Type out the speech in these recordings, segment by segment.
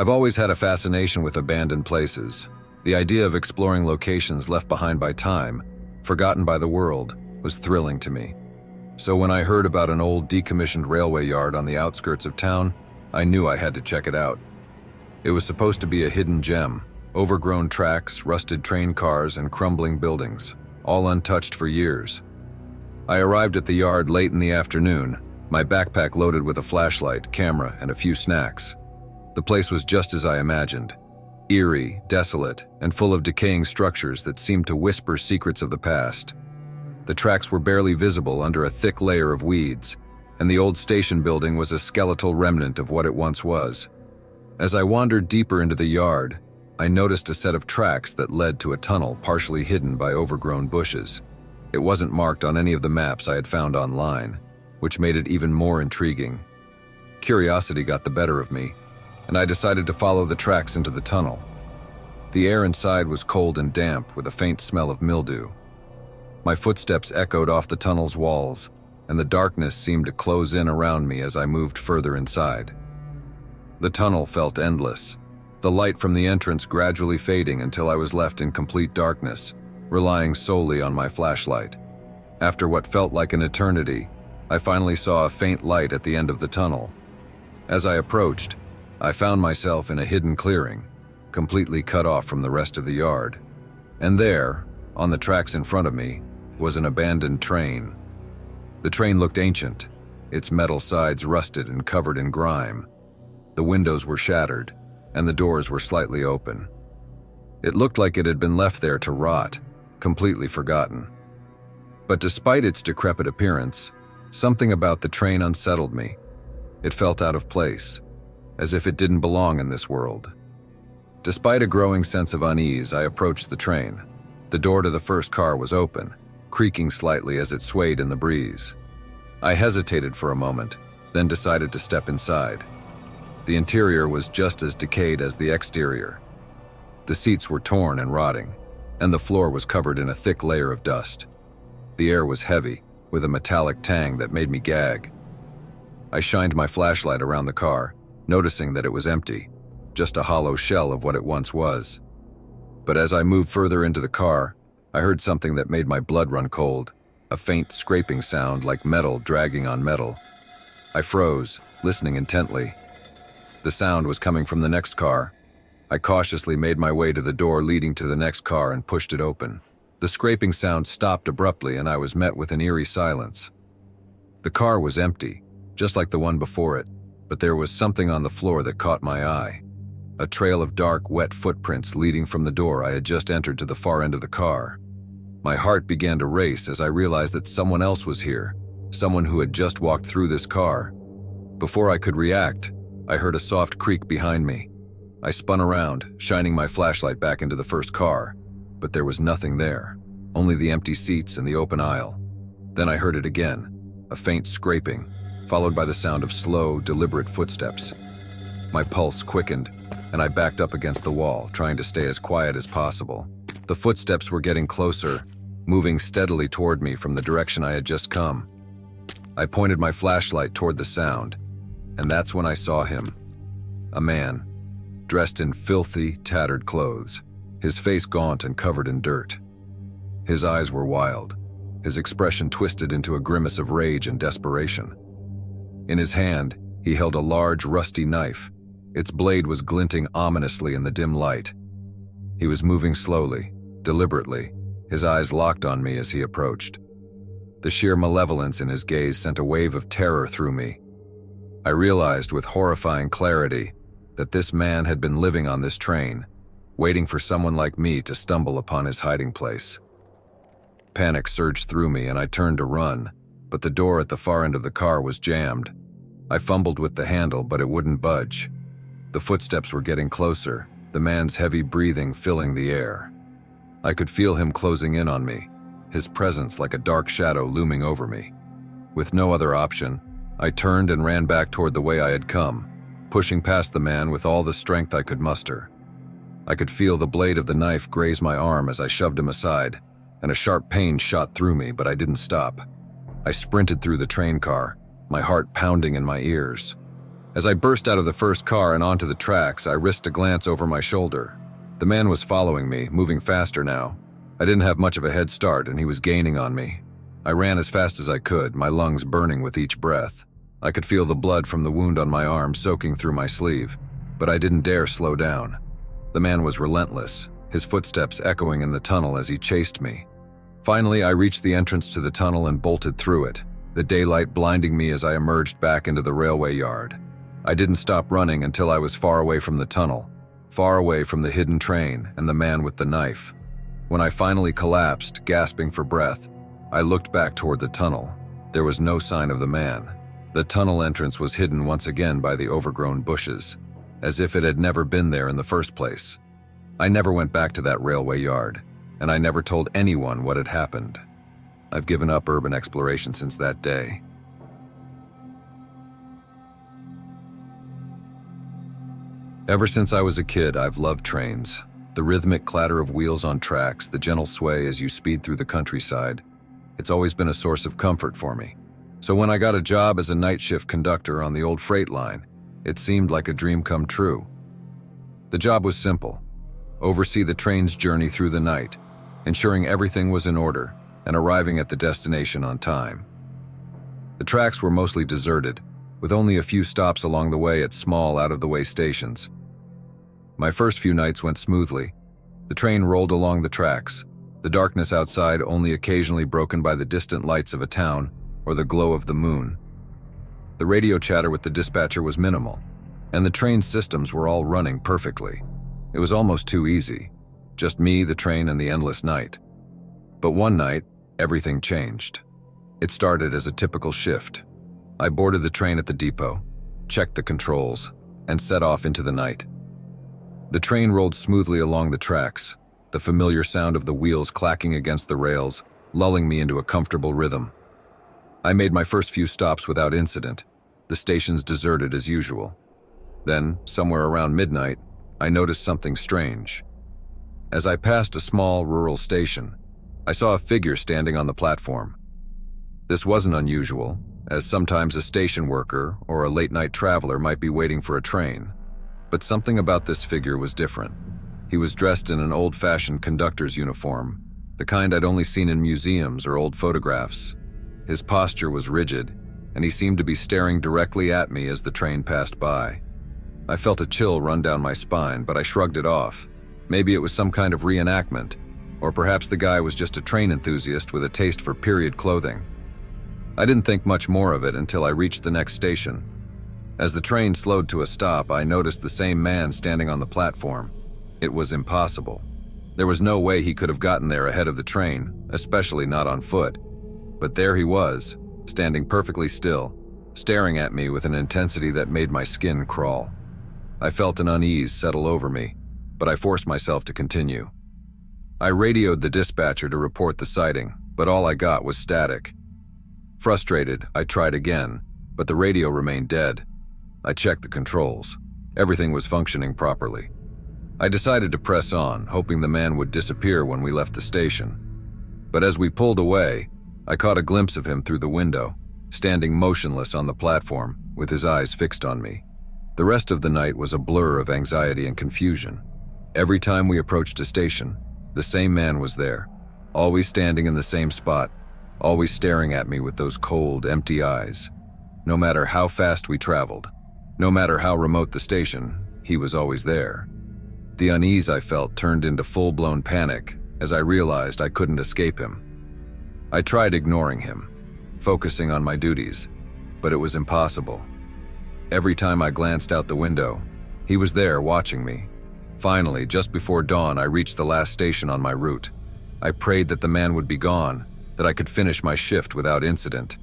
I've always had a fascination with abandoned places. The idea of exploring locations left behind by time, forgotten by the world, was thrilling to me. So when I heard about an old decommissioned railway yard on the outskirts of town, I knew I had to check it out. It was supposed to be a hidden gem, overgrown tracks, rusted train cars, and crumbling buildings, all untouched for years. I arrived at the yard late in the afternoon, my backpack loaded with a flashlight, camera, and a few snacks. The place was just as I imagined, eerie, desolate, and full of decaying structures that seemed to whisper secrets of the past. The tracks were barely visible under a thick layer of weeds, and the old station building was a skeletal remnant of what it once was. As I wandered deeper into the yard, I noticed a set of tracks that led to a tunnel partially hidden by overgrown bushes. It wasn't marked on any of the maps I had found online, which made it even more intriguing. Curiosity got the better of me, and I decided to follow the tracks into the tunnel. The air inside was cold and damp with a faint smell of mildew. My footsteps echoed off the tunnel's walls, and the darkness seemed to close in around me as I moved further inside. The tunnel felt endless, the light from the entrance gradually fading until I was left in complete darkness, relying solely on my flashlight. After what felt like an eternity, I finally saw a faint light at the end of the tunnel. As I approached, I found myself in a hidden clearing, completely cut off from the rest of the yard. And there, on the tracks in front of me, was an abandoned train. The train looked ancient, its metal sides rusted and covered in grime. The windows were shattered, and the doors were slightly open. It looked like it had been left there to rot, completely forgotten. But despite its decrepit appearance, something about the train unsettled me. It felt out of place, as if it didn't belong in this world. Despite a growing sense of unease, I approached the train. The door to the first car was open, creaking slightly as it swayed in the breeze. I hesitated for a moment, then decided to step inside. The interior was just as decayed as the exterior. The seats were torn and rotting, and the floor was covered in a thick layer of dust. The air was heavy, with a metallic tang that made me gag. I shined my flashlight around the car, noticing that it was empty, just a hollow shell of what it once was. But as I moved further into the car, I heard something that made my blood run cold, a faint scraping sound like metal dragging on metal. I froze, listening intently. The sound was coming from the next car. I cautiously made my way to the door leading to the next car and pushed it open. The scraping sound stopped abruptly and I was met with an eerie silence. The car was empty, just like the one before it, but there was something on the floor that caught my eye. A trail of dark, wet footprints leading from the door I had just entered to the far end of the car. My heart began to race as I realized that someone else was here, someone who had just walked through this car. Before I could react, I heard a soft creak behind me. I spun around, shining my flashlight back into the first car, but there was nothing there, only the empty seats and the open aisle. Then I heard it again, a faint scraping, followed by the sound of slow, deliberate footsteps. My pulse quickened, and I backed up against the wall, trying to stay as quiet as possible. The footsteps were getting closer, moving steadily toward me from the direction I had just come. I pointed my flashlight toward the sound, and that's when I saw him. A man, dressed in filthy, tattered clothes, his face gaunt and covered in dirt. His eyes were wild, his expression twisted into a grimace of rage and desperation. In his hand, he held a large, rusty knife. Its blade was glinting ominously in the dim light. He was moving slowly, deliberately, his eyes locked on me as he approached. The sheer malevolence in his gaze sent a wave of terror through me. I realized with horrifying clarity that this man had been living on this train, waiting for someone like me to stumble upon his hiding place. Panic surged through me and I turned to run, but the door at the far end of the car was jammed. I fumbled with the handle, but it wouldn't budge. The footsteps were getting closer, the man's heavy breathing filling the air. I could feel him closing in on me, his presence like a dark shadow looming over me. With no other option, I turned and ran back toward the way I had come, pushing past the man with all the strength I could muster. I could feel the blade of the knife graze my arm as I shoved him aside, and a sharp pain shot through me, but I didn't stop. I sprinted through the train car, my heart pounding in my ears. As I burst out of the first car and onto the tracks, I risked a glance over my shoulder. The man was following me, moving faster now. I didn't have much of a head start, and he was gaining on me. I ran as fast as I could, my lungs burning with each breath. I could feel the blood from the wound on my arm soaking through my sleeve, but I didn't dare slow down. The man was relentless, his footsteps echoing in the tunnel as he chased me. Finally, I reached the entrance to the tunnel and bolted through it, the daylight blinding me as I emerged back into the railway yard. I didn't stop running until I was far away from the tunnel, far away from the hidden train and the man with the knife. When I finally collapsed, gasping for breath, I looked back toward the tunnel. There was no sign of the man. The tunnel entrance was hidden once again by the overgrown bushes, as if it had never been there in the first place. I never went back to that railway yard, and I never told anyone what had happened. I've given up urban exploration since that day. Ever since I was a kid, I've loved trains. The rhythmic clatter of wheels on tracks, the gentle sway as you speed through the countryside. It's always been a source of comfort for me. So when I got a job as a night shift conductor on the old freight line, it seemed like a dream come true. The job was simple: oversee the train's journey through the night, ensuring everything was in order and arriving at the destination on time. The tracks were mostly deserted, with only a few stops along the way at small, out-of-the-way stations. My first few nights went smoothly. The train rolled along the tracks, the darkness outside only occasionally broken by the distant lights of a town or the glow of the moon. The radio chatter with the dispatcher was minimal, and the train systems were all running perfectly. It was almost too easy. Just me, the train, and the endless night. But one night, everything changed. It started as a typical shift. I boarded the train at the depot, checked the controls, and set off into the night. The train rolled smoothly along the tracks, the familiar sound of the wheels clacking against the rails, lulling me into a comfortable rhythm. I made my first few stops without incident, the stations deserted as usual. Then, somewhere around midnight, I noticed something strange. As I passed a small rural station, I saw a figure standing on the platform. This wasn't unusual, as sometimes a station worker or a late-night traveler might be waiting for a train. But something about this figure was different. He was dressed in an old-fashioned conductor's uniform, the kind I'd only seen in museums or old photographs. His posture was rigid, and he seemed to be staring directly at me as the train passed by. I felt a chill run down my spine, but I shrugged it off. Maybe it was some kind of reenactment, or perhaps the guy was just a train enthusiast with a taste for period clothing. I didn't think much more of it until I reached the next station. As the train slowed to a stop, I noticed the same man standing on the platform. It was impossible. There was no way he could have gotten there ahead of the train, especially not on foot. But there he was, standing perfectly still, staring at me with an intensity that made my skin crawl. I felt an unease settle over me, but I forced myself to continue. I radioed the dispatcher to report the sighting, but all I got was static. Frustrated, I tried again, but the radio remained dead. I checked the controls. Everything was functioning properly. I decided to press on, hoping the man would disappear when we left the station. But as we pulled away, I caught a glimpse of him through the window, standing motionless on the platform, with his eyes fixed on me. The rest of the night was a blur of anxiety and confusion. Every time we approached a station, the same man was there, always standing in the same spot, always staring at me with those cold, empty eyes. No matter how fast we traveled, no matter how remote the station, he was always there. The unease I felt turned into full-blown panic as I realized I couldn't escape him. I tried ignoring him, focusing on my duties, but it was impossible. Every time I glanced out the window, he was there watching me. Finally, just before dawn, I reached the last station on my route. I prayed that the man would be gone, that I could finish my shift without incident.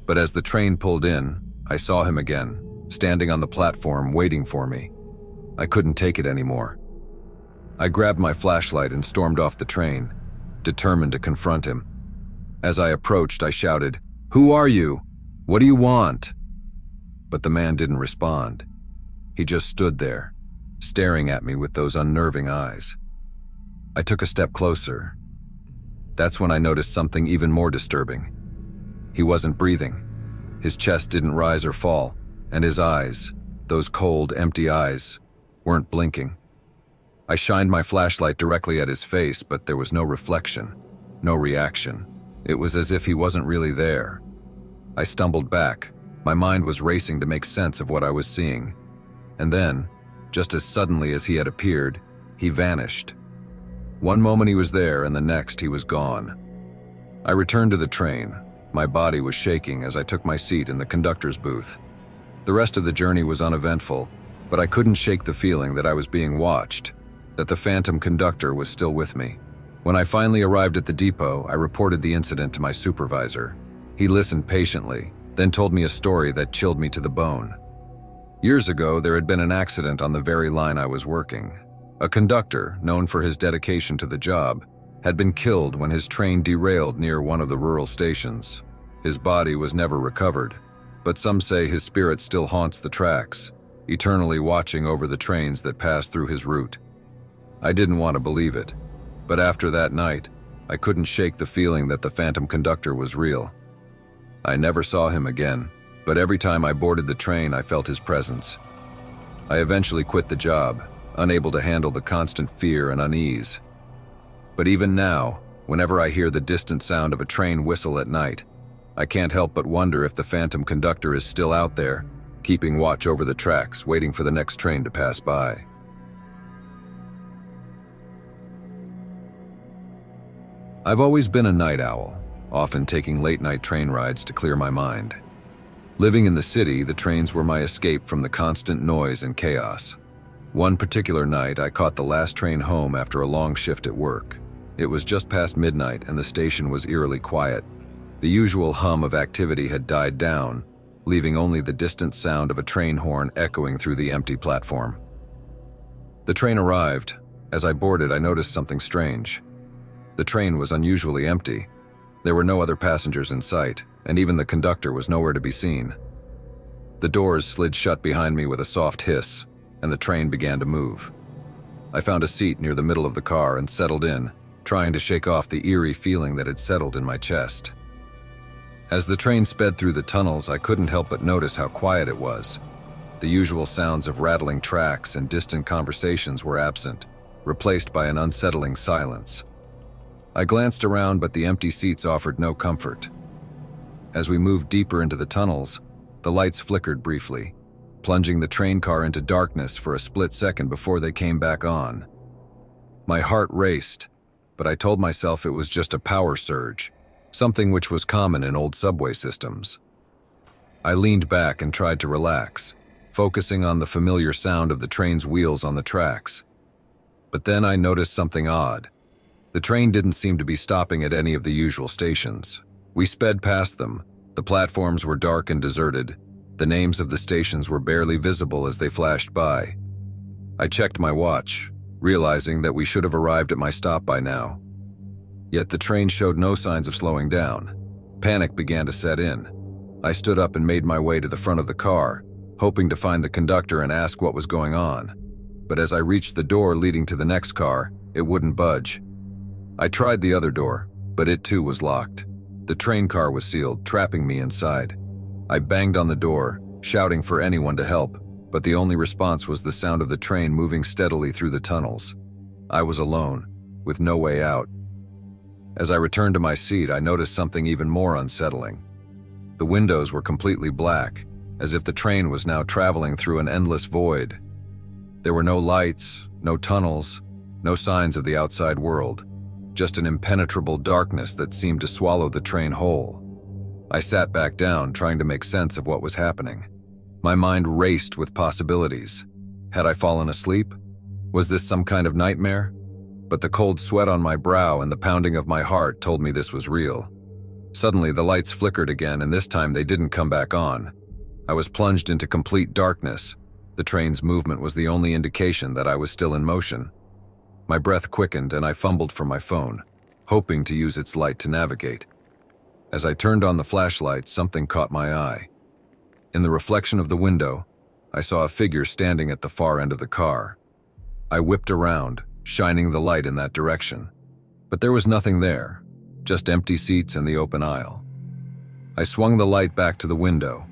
But as the train pulled in, I saw him again, standing on the platform waiting for me. I couldn't take it anymore. I grabbed my flashlight and stormed off the train, determined to confront him. As I approached, I shouted, "Who are you? What do you want?" But the man didn't respond. He just stood there, staring at me with those unnerving eyes. I took a step closer. That's when I noticed something even more disturbing. He wasn't breathing. His chest didn't rise or fall, and his eyes, Those cold, empty eyes weren't blinking. I shined my flashlight directly at his face, but there was no reflection, no reaction. It was as if he wasn't really there. I stumbled back. My mind was racing to make sense of what I was seeing. And then, just as suddenly as he had appeared, he vanished. One moment he was there, and the next he was gone. I returned to the train. My body was shaking as I took my seat in the conductor's booth. The rest of the journey was uneventful, but I couldn't shake the feeling that I was being watched, that the phantom conductor was still with me. When I finally arrived at the depot, I reported the incident to my supervisor. He listened patiently, then told me a story that chilled me to the bone. Years ago, there had been an accident on the very line I was working. A conductor, known for his dedication to the job, had been killed when his train derailed near one of the rural stations. His body was never recovered, but some say his spirit still haunts the tracks, eternally watching over the trains that pass through his route. I didn't want to believe it, but after that night, I couldn't shake the feeling that the phantom conductor was real. I never saw him again, but every time I boarded the train, I felt his presence. I eventually quit the job, unable to handle the constant fear and unease. But even now, whenever I hear the distant sound of a train whistle at night, I can't help but wonder if the phantom conductor is still out there, keeping watch over the tracks, waiting for the next train to pass by. I've always been a night owl, often taking late-night train rides to clear my mind. Living in the city, the trains were my escape from the constant noise and chaos. One particular night, I caught the last train home after a long shift at work. It was just past midnight and the station was eerily quiet. The usual hum of activity had died down, leaving only the distant sound of a train horn echoing through the empty platform. The train arrived. As I boarded, I noticed something strange. The train was unusually empty. There were no other passengers in sight, and even the conductor was nowhere to be seen. The doors slid shut behind me with a soft hiss, and the train began to move. I found a seat near the middle of the car and settled in, trying to shake off the eerie feeling that had settled in my chest. As the train sped through the tunnels, I couldn't help but notice how quiet it was. The usual sounds of rattling tracks and distant conversations were absent, replaced by an unsettling silence. I glanced around, but the empty seats offered no comfort. As we moved deeper into the tunnels, the lights flickered briefly, plunging the train car into darkness for a split second before they came back on. My heart raced, but I told myself it was just a power surge, something which was common in old subway systems. I leaned back and tried to relax, focusing on the familiar sound of the train's wheels on the tracks. But then I noticed something odd. The train didn't seem to be stopping at any of the usual stations. We sped past them. The platforms were dark and deserted. The names of the stations were barely visible as they flashed by. I checked my watch, realizing that we should have arrived at my stop by now. Yet the train showed no signs of slowing down. Panic began to set in. I stood up and made my way to the front of the car, hoping to find the conductor and ask what was going on. But as I reached the door leading to the next car, it wouldn't budge. I tried the other door, but it too was locked. The train car was sealed, trapping me inside. I banged on the door, shouting for anyone to help, but the only response was the sound of the train moving steadily through the tunnels. I was alone, with no way out. As I returned to my seat, I noticed something even more unsettling. The windows were completely black, as if the train was now traveling through an endless void. There were no lights, no tunnels, no signs of the outside world. Just an impenetrable darkness that seemed to swallow the train whole. I sat back down, trying to make sense of what was happening. My mind raced with possibilities. Had I fallen asleep? Was this some kind of nightmare? But the cold sweat on my brow and the pounding of my heart told me this was real. Suddenly, the lights flickered again, and this time they didn't come back on. I was plunged into complete darkness. The train's movement was the only indication that I was still in motion. My breath quickened and I fumbled for my phone, hoping to use its light to navigate. As I turned on the flashlight, something caught my eye. In the reflection of the window, I saw a figure standing at the far end of the car. I whipped around, shining the light in that direction. But there was nothing there, just empty seats and the open aisle. I swung the light back to the window,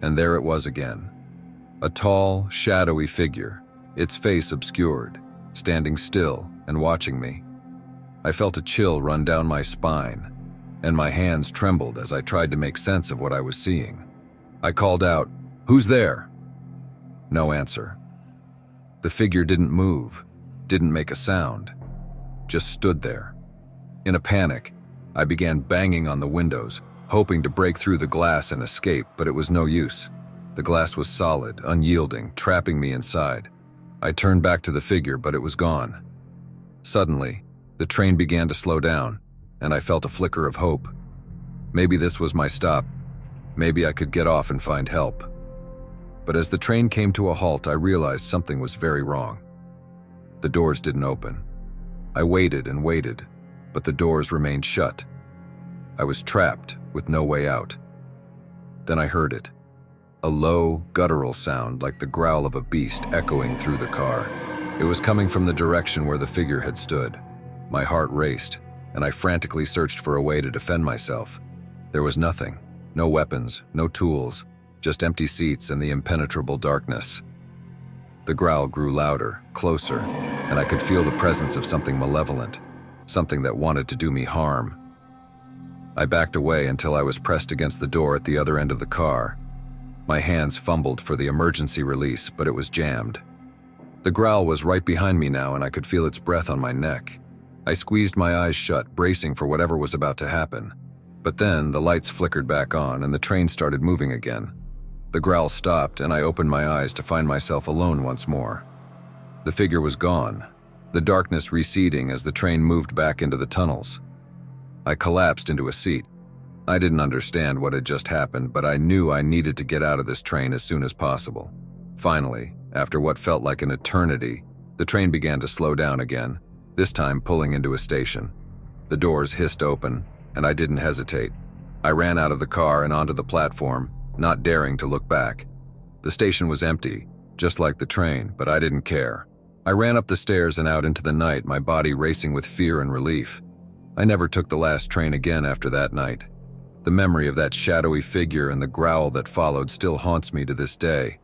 and there it was again. A tall, shadowy figure, its face obscured, standing still and watching me. I felt a chill run down my spine, and my hands trembled as I tried to make sense of what I was seeing. I called out, "Who's there?" No answer. The figure didn't move, didn't make a sound, just stood there. In a panic, I began banging on the windows, hoping to break through the glass and escape, but it was no use. The glass was solid, unyielding, trapping me inside. I turned back to the figure, but it was gone. Suddenly, the train began to slow down, and I felt a flicker of hope. Maybe this was my stop. Maybe I could get off and find help. But as the train came to a halt, I realized something was very wrong. The doors didn't open. I waited and waited, but the doors remained shut. I was trapped with no way out. Then I heard it. A low, guttural sound like the growl of a beast echoing through the car. It was coming from the direction where the figure had stood. My heart raced, and I frantically searched for a way to defend myself. There was nothing. No weapons, no tools, just empty seats and the impenetrable darkness. The growl grew louder, closer, and I could feel the presence of something malevolent, something that wanted to do me harm. I backed away until I was pressed against the door at the other end of the car. My hands fumbled for the emergency release, but it was jammed. The growl was right behind me now, and I could feel its breath on my neck. I squeezed my eyes shut, bracing for whatever was about to happen. But then the lights flickered back on and the train started moving again. The growl stopped and I opened my eyes to find myself alone once more. The figure was gone, the darkness receding as the train moved back into the tunnels. I collapsed into a seat. I didn't understand what had just happened, but I knew I needed to get out of this train as soon as possible. Finally, after what felt like an eternity, the train began to slow down again, this time pulling into a station. The doors hissed open, and I didn't hesitate. I ran out of the car and onto the platform, not daring to look back. The station was empty, just like the train, but I didn't care. I ran up the stairs and out into the night, my body racing with fear and relief. I never took the last train again after that night. The memory of that shadowy figure and the growl that followed still haunts me to this day.